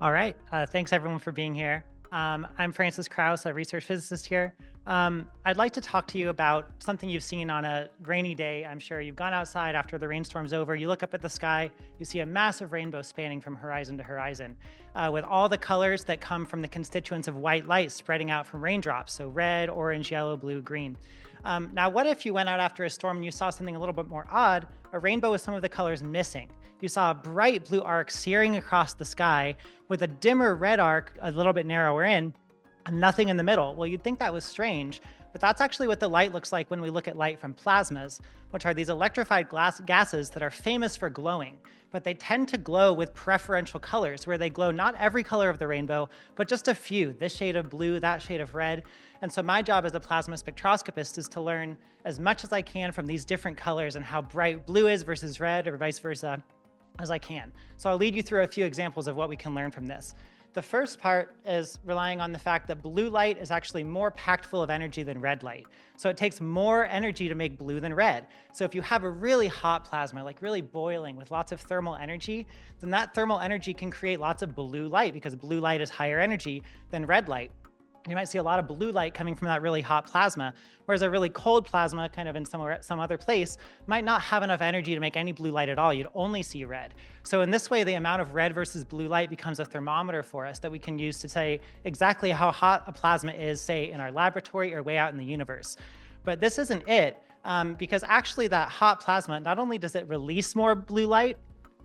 All right. Thanks everyone for being here. I'm Francis Kraus, a research physicist here. I'd like to talk to you about something you've seen on a rainy day. I'm sure you've gone outside after the rainstorm's over. You look up at the sky, you see a massive rainbow spanning from horizon to horizon, with all the colors that come from the constituents of white light spreading out from raindrops. So red, orange, yellow, blue, green. Now, what if you went out after a storm and you saw something a little bit more odd, a rainbow with some of the colors missing? You saw a bright blue arc searing across the sky with a dimmer red arc a little bit narrower in and nothing in the middle. Well, you'd think that was strange, but that's actually what the light looks like when we look at light from plasmas, which are these electrified gases that are famous for glowing. But they tend to glow with preferential colors, where they glow not every color of the rainbow, but just a few, this shade of blue, that shade of red. And so my job as a plasma spectroscopist is to learn as much as I can from these different colors and how bright blue is versus red or vice versa as I can. So I'll lead you through a few examples of what we can learn from this. The first part is relying on the fact that blue light is actually more packed full of energy than red light. So it takes more energy to make blue than red. So if you have a really hot plasma, like really boiling with lots of thermal energy, then that thermal energy can create lots of blue light because blue light is higher energy than red light. You might see a lot of blue light coming from that really hot plasma, whereas a really cold plasma, kind of in some other place, might not have enough energy to make any blue light at all. You'd only see red. So in this way, the amount of red versus blue light becomes a thermometer for us that we can use to say exactly how hot a plasma is, say, in our laboratory or way out in the universe. But this isn't it, because actually that hot plasma, not only does it release more blue light,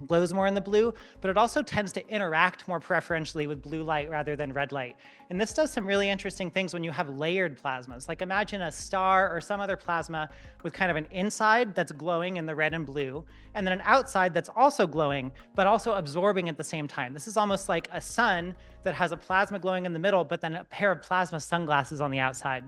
glows more in the blue, but it also tends to interact more preferentially with blue light rather than red light. And this does some really interesting things when you have layered plasmas. Like imagine a star or some other plasma with kind of an inside that's glowing in the red and blue, and then an outside that's also glowing, but also absorbing at the same time. This is almost like a sun that has a plasma glowing in the middle, but then a pair of plasma sunglasses on the outside.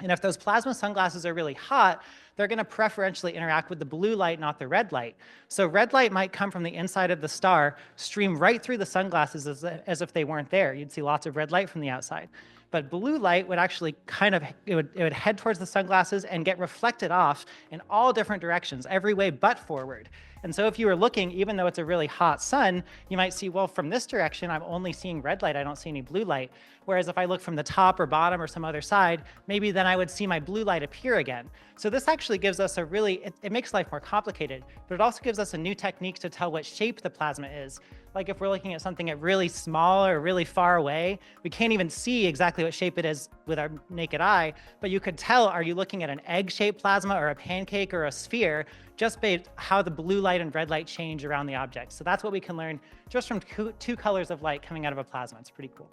And if those plasma sunglasses are really hot, they're going to preferentially interact with the blue light, not the red light. So red light might come from the inside of the star, stream right through the sunglasses as if they weren't there. You'd see lots of red light from the outside. But blue light would actually it would head towards the sunglasses and get reflected off in all different directions, every way but forward. And so if you were looking, even though it's a really hot sun, you might see, well, from this direction, I'm only seeing red light. I don't see any blue light. Whereas if I look from the top or bottom or some other side, maybe then I would see my blue light appear again. So this actually gives us it makes life more complicated, but it also gives us a new technique to tell what shape the plasma is. Like if we're looking at something at really small or really far away, we can't even see exactly what shape it is with our naked eye, but you could tell, are you looking at an egg-shaped plasma or a pancake or a sphere, just based how the blue light and red light change around the object. So that's what we can learn just from two colors of light coming out of a plasma. It's pretty cool.